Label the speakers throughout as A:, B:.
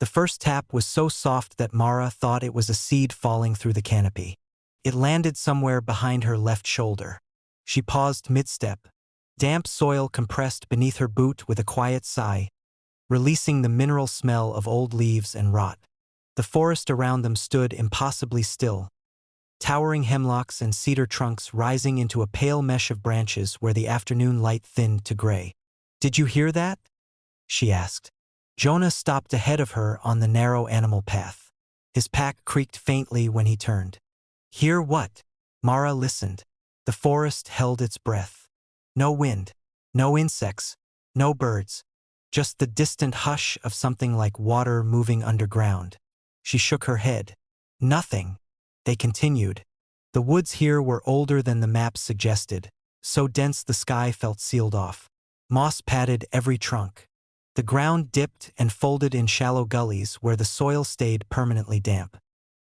A: The first tap was so soft that Mara thought it was a seed falling through the canopy. It landed somewhere behind her left shoulder. She paused mid-step. Damp soil compressed beneath her boot with a quiet sigh, releasing the mineral smell of old leaves and rot. The forest around them stood impossibly still, towering hemlocks and cedar trunks rising into a pale mesh of branches where the afternoon light thinned to gray. "Did you hear that?" she asked. Jonah stopped ahead of her on the narrow animal path. His pack creaked faintly when he turned. "Hear what?" Mara listened. The forest held its breath. No wind, no insects, no birds, just the distant hush of something like water moving underground. She shook her head. "Nothing." They continued. The woods here were older than the maps suggested, so dense the sky felt sealed off. Moss padded every trunk. The ground dipped and folded in shallow gullies where the soil stayed permanently damp.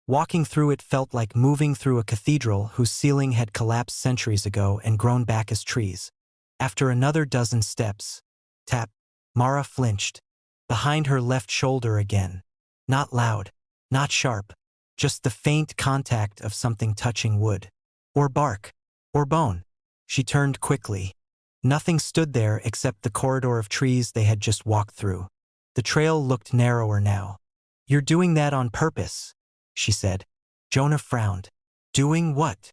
A: Walking through it felt like moving through a cathedral whose ceiling had collapsed centuries ago and grown back as trees. After another dozen steps, tap, Mara flinched. Behind her left shoulder again. Not loud, not sharp, just the faint contact of something touching wood. Or bark. Or bone. She turned quickly. Nothing stood there except the corridor of trees they had just walked through. The trail looked narrower now. "You're doing that on purpose," she said. Jonah frowned. "Doing what?"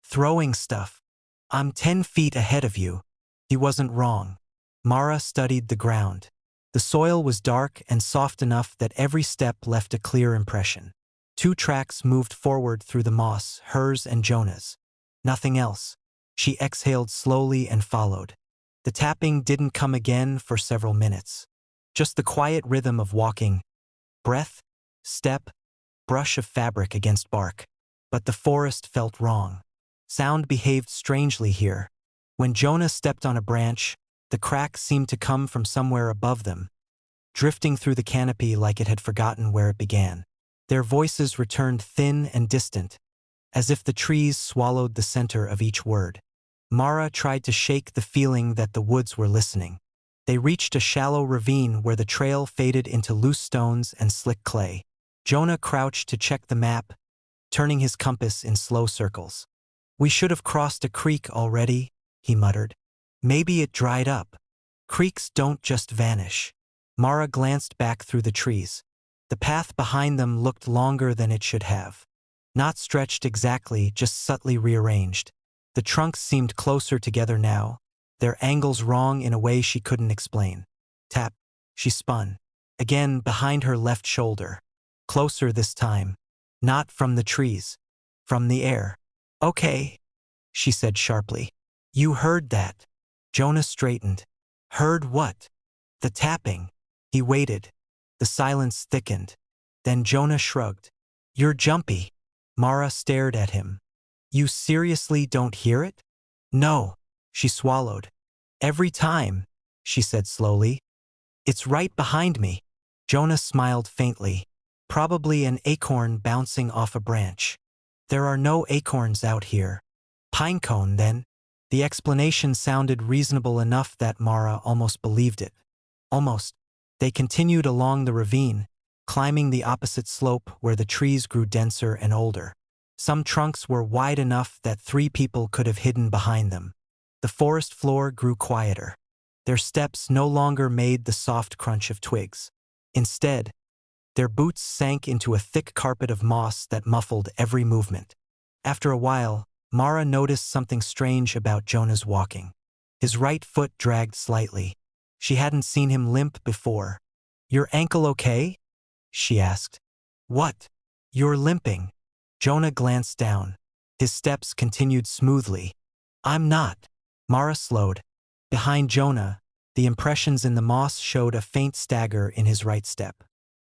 A: "Throwing stuff. I'm 10 feet ahead of you." He wasn't wrong. Mara studied the ground. The soil was dark and soft enough that every step left a clear impression. 2 tracks moved forward through the moss, hers and Jonah's. Nothing else. She exhaled slowly and followed. The tapping didn't come again for several minutes. Just the quiet rhythm of walking. Breath, step, brush of fabric against bark. But the forest felt wrong. Sound behaved strangely here. When Jonah stepped on a branch, the crack seemed to come from somewhere above them, drifting through the canopy like it had forgotten where it began. Their voices returned thin and distant, as if the trees swallowed the center of each word. Mara tried to shake the feeling that the woods were listening. They reached a shallow ravine where the trail faded into loose stones and slick clay. Jonah crouched to check the map, turning his compass in slow circles. "We should have crossed a creek already," he muttered. "Maybe it dried up." Creeks don't just vanish. Mara glanced back through the trees. The path behind them looked longer than it should have. Not stretched exactly, just subtly rearranged. The trunks seemed closer together now, their angles wrong in a way she couldn't explain. Tap. She spun. Again behind her left shoulder. Closer this time. Not from the trees. From the air. "Okay," she said sharply. "You heard that." Jonah straightened. "Heard what?" "The tapping." He waited. The silence thickened. Then Jonah shrugged. "You're jumpy." Mara stared at him. "You seriously don't hear it?" "No." She swallowed. "Every time," she said slowly. "It's right behind me." Jonah smiled faintly. "Probably an acorn bouncing off a branch." "There are no acorns out here." "Pinecone, then?" The explanation sounded reasonable enough that Mara almost believed it. Almost. They continued along the ravine, climbing the opposite slope where the trees grew denser and older. Some trunks were wide enough that 3 people could have hidden behind them. The forest floor grew quieter. Their steps no longer made the soft crunch of twigs. Instead, their boots sank into a thick carpet of moss that muffled every movement. After a while, Mara noticed something strange about Jonah's walking. His right foot dragged slightly. She hadn't seen him limp before. "Your ankle okay?" she asked. "What?" "You're limping." Jonah glanced down. His steps continued smoothly. "I'm not." Mara slowed. Behind Jonah, the impressions in the moss showed a faint stagger in his right step.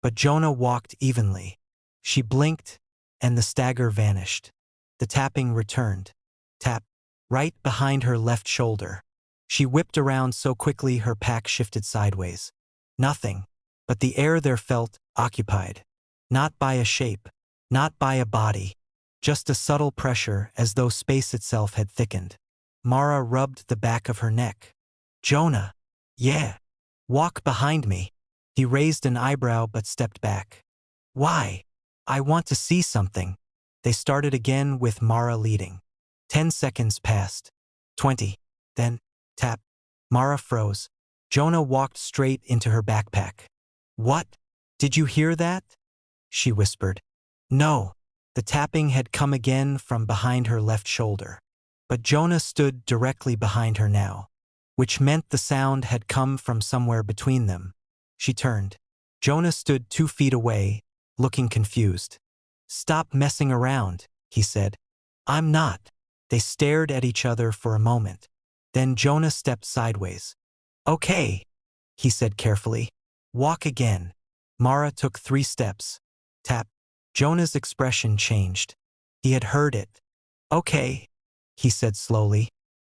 A: But Jonah walked evenly. She blinked, and the stagger vanished. The tapping returned. Tap. Right behind her left shoulder. She whipped around so quickly her pack shifted sideways. Nothing. But the air there felt occupied. Not by a shape. Not by a body. Just a subtle pressure as though space itself had thickened. Mara rubbed the back of her neck. "Jonah." "Yeah." "Walk behind me." He raised an eyebrow but stepped back. Why? I want to see something. They started again with Mara leading. 10 seconds passed. 20. Then, tap. Mara froze. Jonah walked straight into her backpack. What? Did you hear that? She whispered. No. The tapping had come again from behind her left shoulder. But Jonah stood directly behind her now, which meant the sound had come from somewhere between them. She turned. Jonah stood 2 feet away, looking confused. Stop messing around, he said. I'm not. They stared at each other for a moment. Then Jonah stepped sideways. Okay, he said carefully. Walk again. Mara took 3 steps. Tap. Jonah's expression changed. He had heard it. Okay, he said slowly.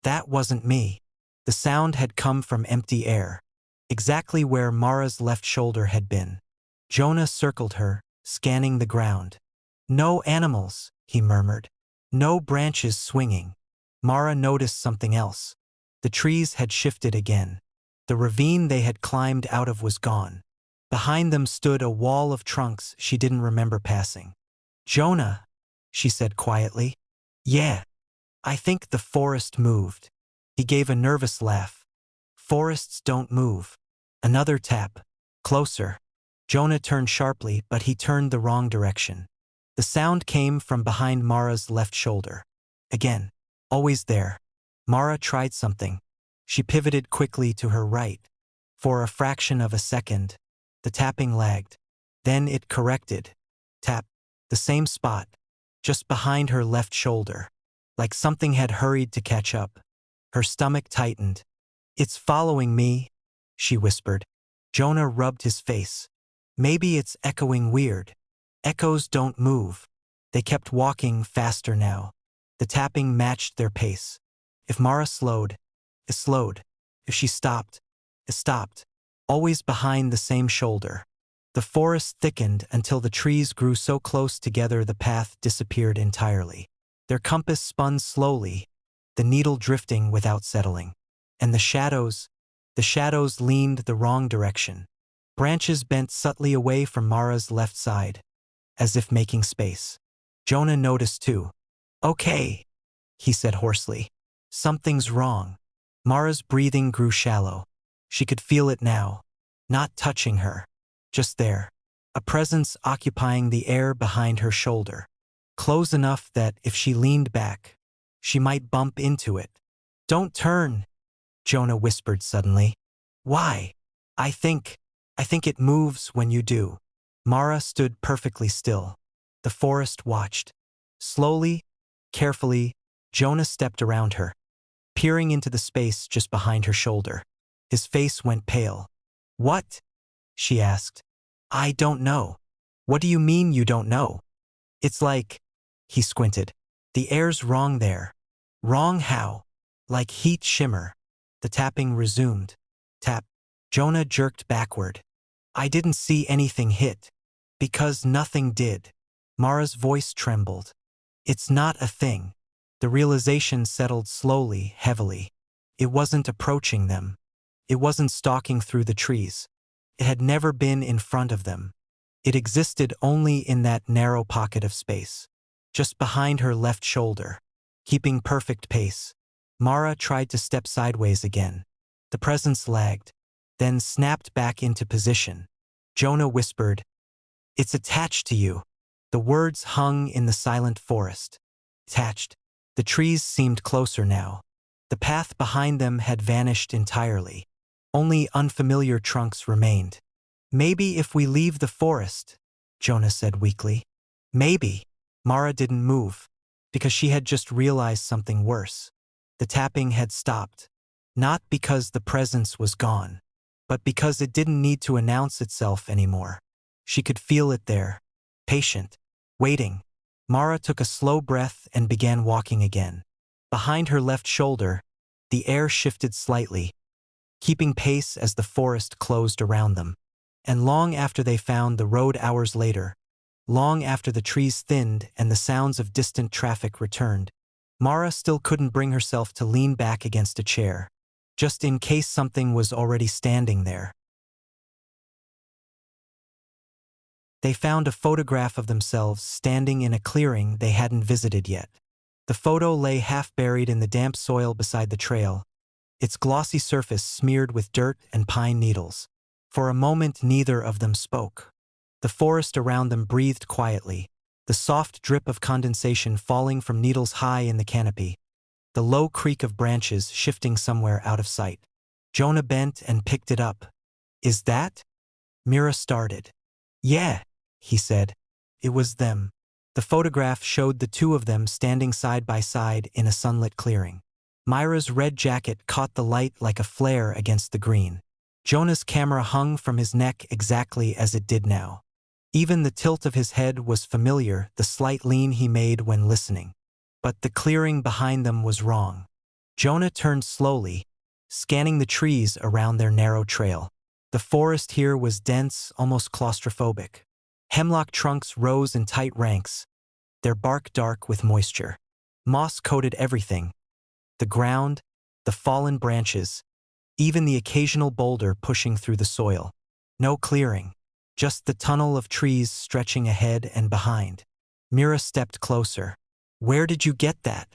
A: That wasn't me. The sound had come from empty air, exactly where Mara's left shoulder had been. Jonah circled her, scanning the ground. No animals, he murmured. No branches swinging. Mara noticed something else. The trees had shifted again. The ravine they had climbed out of was gone. Behind them stood a wall of trunks she didn't remember passing. Jonah, she said quietly. Yeah. I think the forest moved. He gave a nervous laugh. Forests don't move. Another tap. Closer. Jonah turned sharply, but he turned the wrong direction. The sound came from behind Mara's left shoulder. Again. Always there. Mara tried something. She pivoted quickly to her right. For a fraction of a second, the tapping lagged. Then it corrected. Tap. The same spot. Just behind her left shoulder. Like something had hurried to catch up. Her stomach tightened. It's following me, she whispered. Jonah rubbed his face. Maybe it's echoing weird. Echoes don't move. They kept walking faster now. The tapping matched their pace. If Mara slowed, it slowed. If she stopped, it stopped. Always behind the same shoulder. The forest thickened until the trees grew so close together the path disappeared entirely. Their compass spun slowly, the needle drifting without settling. And the shadows leaned the wrong direction. Branches bent subtly away from Mara's left side, as if making space. Jonah noticed too. Okay, he said hoarsely. Something's wrong. Mara's breathing grew shallow. She could feel it now. Not touching her. Just there. A presence occupying the air behind her shoulder. Close enough that if she leaned back, she might bump into it. Don't turn, Jonah whispered suddenly. Why? I think it moves when you do. Mara stood perfectly still. The forest watched. Slowly, carefully, Jonah stepped around her, peering into the space just behind her shoulder. His face went pale. What? She asked. I don't know. What do you mean you don't know? It's like, he squinted. The air's wrong there. Wrong how? Like heat shimmer. The tapping resumed. Tap. Jonah jerked backward. I didn't see anything hit. Because nothing did. Mara's voice trembled. It's not a thing. The realization settled slowly, heavily. It wasn't approaching them. It wasn't stalking through the trees. It had never been in front of them. It existed only in that narrow pocket of space. Just behind her left shoulder. Keeping perfect pace. Mara tried to step sideways again. The presence lagged, then snapped back into position. Jonah whispered, It's attached to you. The words hung in the silent forest. Attached. The trees seemed closer now. The path behind them had vanished entirely. Only unfamiliar trunks remained. Maybe if we leave the forest, Jonah said weakly. Maybe. Mara didn't move, because she had just realized something worse. The tapping had stopped. Not because the presence was gone, but because it didn't need to announce itself anymore. She could feel it there. Patient. Waiting. Mara took a slow breath and began walking again. Behind her left shoulder, the air shifted slightly, keeping pace as the forest closed around them. And long after they found the road hours later, long after the trees thinned and the sounds of distant traffic returned, Mara still couldn't bring herself to lean back against a chair, just in case something was already standing there. They found a photograph of themselves standing in a clearing they hadn't visited yet. The photo lay half buried in the damp soil beside the trail, its glossy surface smeared with dirt and pine needles. For a moment neither of them spoke. The forest around them breathed quietly, the soft drip of condensation falling from needles high in the canopy, the low creak of branches shifting somewhere out of sight. Jonah bent and picked it up. "Is that?" Mira started. "Yeah," he said. It was them. The photograph showed the two of them standing side by side in a sunlit clearing. Myra's red jacket caught the light like a flare against the green. Jonah's camera hung from his neck exactly as it did now. Even the tilt of his head was familiar, the slight lean he made when listening. But the clearing behind them was wrong. Jonah turned slowly, scanning the trees around their narrow trail. The forest here was dense, almost claustrophobic. Hemlock trunks rose in tight ranks, their bark dark with moisture. Moss coated everything: the ground, the fallen branches, even the occasional boulder pushing through the soil. No clearing, just the tunnel of trees stretching ahead and behind. Mira stepped closer. "Where did you get that?"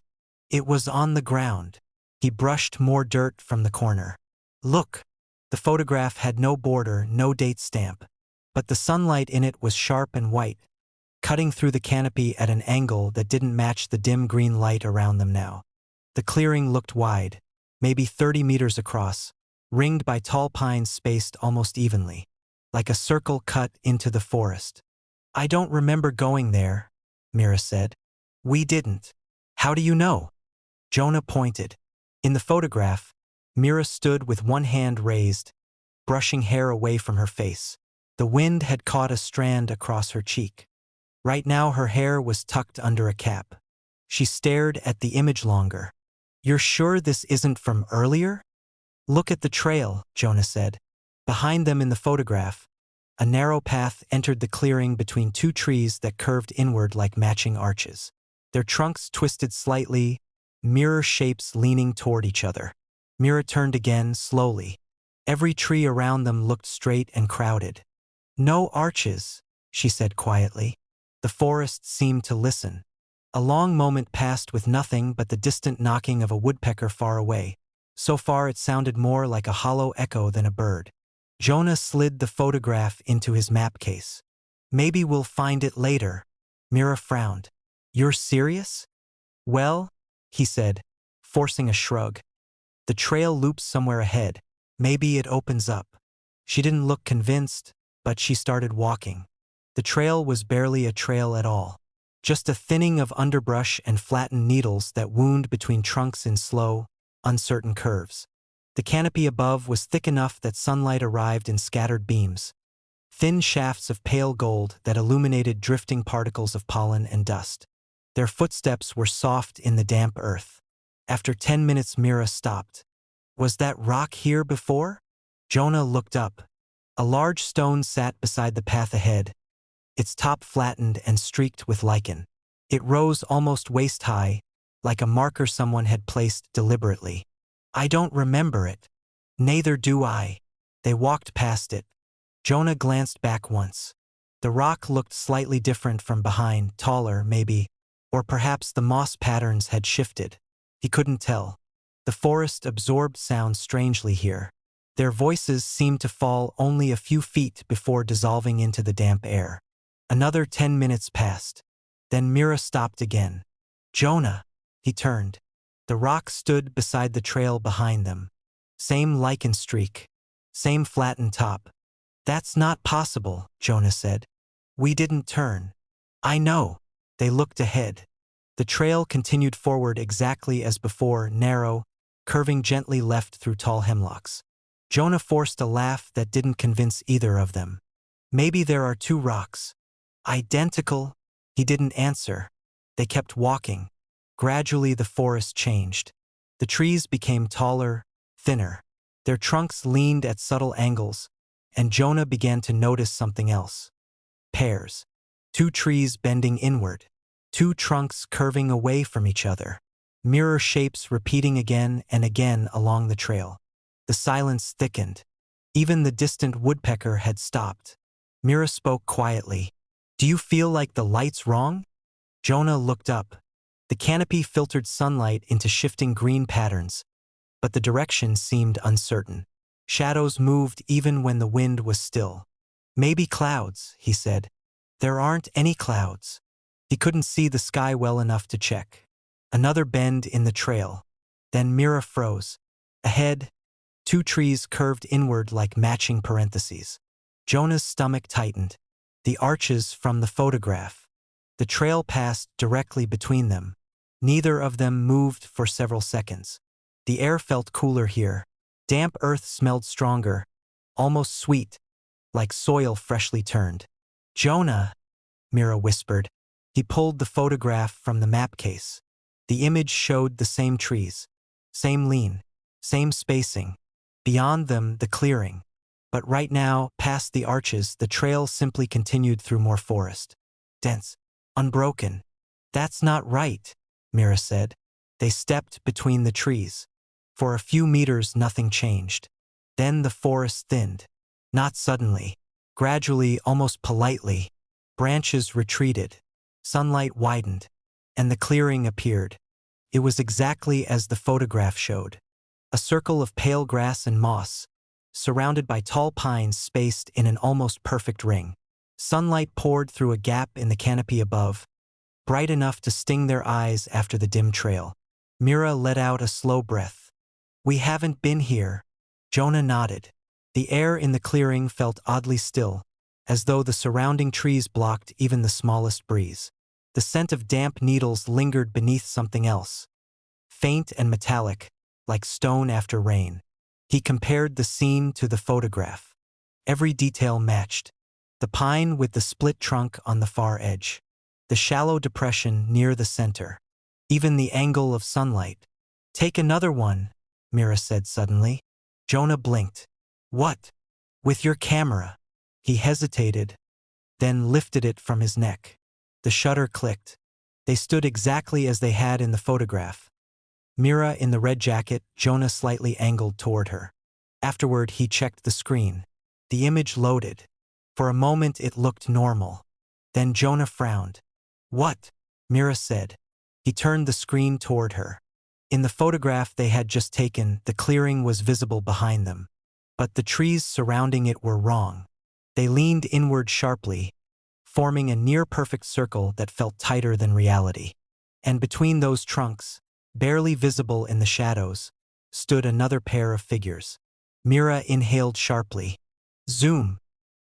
A: "It was on the ground." He brushed more dirt from the corner. "Look." The photograph had no border, no date stamp, but the sunlight in it was sharp and white, cutting through the canopy at an angle that didn't match the dim green light around them now. The clearing looked wide, maybe 30 meters across, ringed by tall pines spaced almost evenly, like a circle cut into the forest. "I don't remember going there," Mira said. "We didn't." "How do you know?" Jonah pointed. In the photograph, Mira stood with one hand raised, brushing hair away from her face. The wind had caught a strand across her cheek. Right now her hair was tucked under a cap. She stared at the image longer. "You're sure this isn't from earlier?" "Look at the trail," Jonah said. Behind them in the photograph, a narrow path entered the clearing between two trees that curved inward like matching arches. Their trunks twisted slightly, mirror shapes leaning toward each other. Mira turned again, slowly. Every tree around them looked straight and crowded. "No arches," she said quietly. The forest seemed to listen. A long moment passed with nothing but the distant knocking of a woodpecker far away. So far it sounded more like a hollow echo than a bird. Jonah slid the photograph into his map case. "Maybe we'll find it later." Mira frowned. "You're serious?" "Well," he said, forcing a shrug. "The trail loops somewhere ahead. Maybe it opens up." She didn't look convinced, but she started walking. The trail was barely a trail at all. Just a thinning of underbrush and flattened needles that wound between trunks in slow, uncertain curves. The canopy above was thick enough that sunlight arrived in scattered beams, thin shafts of pale gold that illuminated drifting particles of pollen and dust. Their footsteps were soft in the damp earth. After 10 minutes Mira stopped. "Was that rock here before?" Jonah looked up. A large stone sat beside the path ahead, its top flattened and streaked with lichen. It rose almost waist-high, like a marker someone had placed deliberately. "I don't remember it." "Neither do I." They walked past it. Jonah glanced back once. The rock looked slightly different from behind, taller, maybe, or perhaps the moss patterns had shifted. He couldn't tell. The forest absorbed sound strangely here. Their voices seemed to fall only a few feet before dissolving into the damp air. Another 10 minutes passed. Then Mira stopped again. "Jonah." He turned. The rock stood beside the trail behind them. Same lichen streak. Same flattened top. "That's not possible," Jonah said. "We didn't turn." "I know." They looked ahead. The trail continued forward exactly as before, narrow, curving gently left through tall hemlocks. Jonah forced a laugh that didn't convince either of them. "Maybe there are two rocks. Identical?" He didn't answer. They kept walking. Gradually the forest changed. The trees became taller, thinner. Their trunks leaned at subtle angles, and Jonah began to notice something else. Pairs. Two trees bending inward. Two trunks curving away from each other. Mirror shapes repeating again and again along the trail. The silence thickened. Even the distant woodpecker had stopped. Mira spoke quietly. Do you feel like the light's wrong? Jonah looked up. The canopy filtered sunlight into shifting green patterns, but the direction seemed uncertain. Shadows moved even when the wind was still. Maybe clouds, he said. There aren't any clouds. He couldn't see the sky well enough to check. Another bend in the trail. Then Mira froze. Ahead, two trees curved inward like matching parentheses. Jonah's stomach tightened. The arches from the photograph. The trail passed directly between them. Neither of them moved for several seconds. The air felt cooler here. Damp earth smelled stronger, almost sweet, like soil freshly turned. Jonah, Mira whispered. He pulled the photograph from the map case. The image showed the same trees, same lean, same spacing. Beyond them, the clearing. But right now, past the arches, the trail simply continued through more forest. Dense, unbroken. That's not right, Mira said. They stepped between the trees. For a few meters, nothing changed. Then the forest thinned. Not suddenly. Gradually, almost politely. Branches retreated. Sunlight widened. And the clearing appeared. It was exactly as the photograph showed. A circle of pale grass and moss, surrounded by tall pines spaced in an almost perfect ring. Sunlight poured through a gap in the canopy above, bright enough to sting their eyes after the dim trail. Mira let out a slow breath. We haven't been here. Jonah nodded. The air in the clearing felt oddly still, as though the surrounding trees blocked even the smallest breeze. The scent of damp needles lingered beneath something else, faint and metallic, like stone after rain. He compared the scene to the photograph. Every detail matched. The pine with the split trunk on the far edge. The shallow depression near the center. Even the angle of sunlight. Take another one, Mira said suddenly. Jonah blinked. What? With your camera. He hesitated, then lifted it from his neck. The shutter clicked. They stood exactly as they had in the photograph. Mira in the red jacket, Jonah slightly angled toward her. Afterward, he checked the screen. The image loaded. For a moment, it looked normal. Then Jonah frowned. What? Mira said. He turned the screen toward her. In the photograph they had just taken, the clearing was visible behind them. But the trees surrounding it were wrong. They leaned inward sharply, forming a near-perfect circle that felt tighter than reality. And between those trunks, barely visible in the shadows, stood another pair of figures. Mira inhaled sharply. Zoom.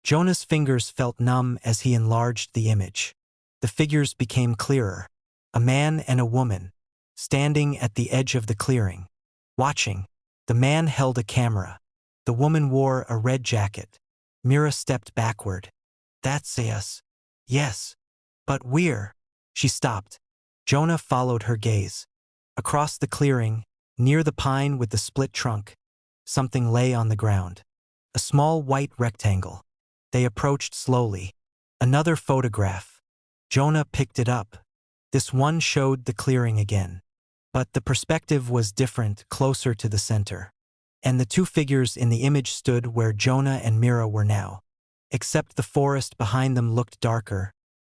A: Jonah's fingers felt numb as he enlarged the image. The figures became clearer. A man and a woman, standing at the edge of the clearing. Watching. The man held a camera. The woman wore a red jacket. Mira stepped backward. That's us. Yes. But we're. She stopped. Jonah followed her gaze. Across the clearing, near the pine with the split trunk, something lay on the ground. A small white rectangle. They approached slowly. Another photograph. Jonah picked it up. This one showed the clearing again. But the perspective was different, closer to the center. And the two figures in the image stood where Jonah and Mira were now. Except the forest behind them looked darker,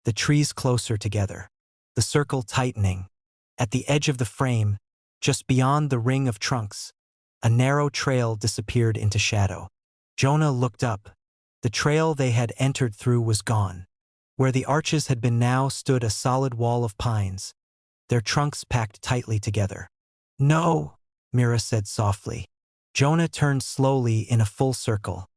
A: the trees closer together, the circle tightening. At the edge of the frame, just beyond the ring of trunks, a narrow trail disappeared into shadow. Jonah looked up. The trail they had entered through was gone. Where the arches had been now stood a solid wall of pines, their trunks packed tightly together. No, Mira said softly. Jonah turned slowly in a full circle.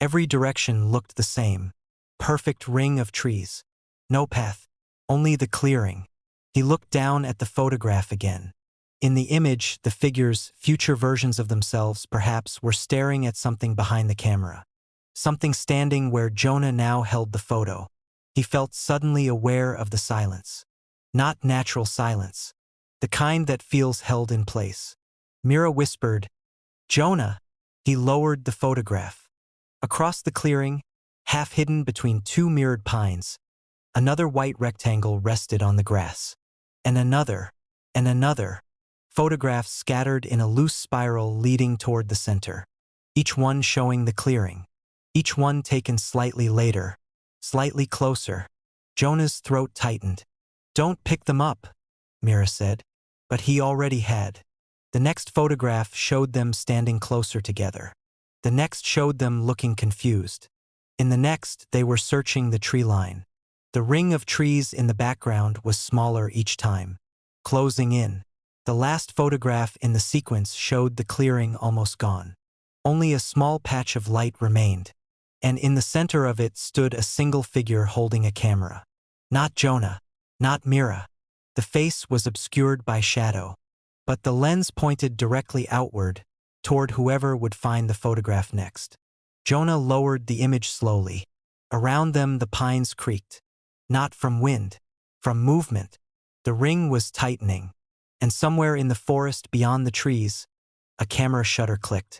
A: Every direction looked the same. Perfect ring of trees. No path, only the clearing. He looked down at the photograph again. In the image, the figures, future versions of themselves perhaps, were staring at something behind the camera. Something standing where Jonah now held the photo. He felt suddenly aware of the silence. Not natural silence. The kind that feels held in place. Mira whispered, Jonah. He lowered the photograph. Across the clearing, half hidden between two mirrored pines, another white rectangle rested on the grass. And another. And another. Photographs scattered in a loose spiral leading toward the center. Each one showing the clearing. Each one taken slightly later, slightly closer. Jonah's throat tightened. "Don't pick them up," Mira said. But he already had. The next photograph showed them standing closer together. The next showed them looking confused. In the next, they were searching the tree line. The ring of trees in the background was smaller each time, closing in. The last photograph in the sequence showed the clearing almost gone. Only a small patch of light remained, and in the center of it stood a single figure holding a camera. Not Jonah, not Mira. The face was obscured by shadow, but the lens pointed directly outward, toward whoever would find the photograph next. Jonah lowered the image slowly. Around them the pines creaked. Not from wind, from movement. The ring was tightening, and somewhere in the forest beyond the trees, a camera shutter clicked.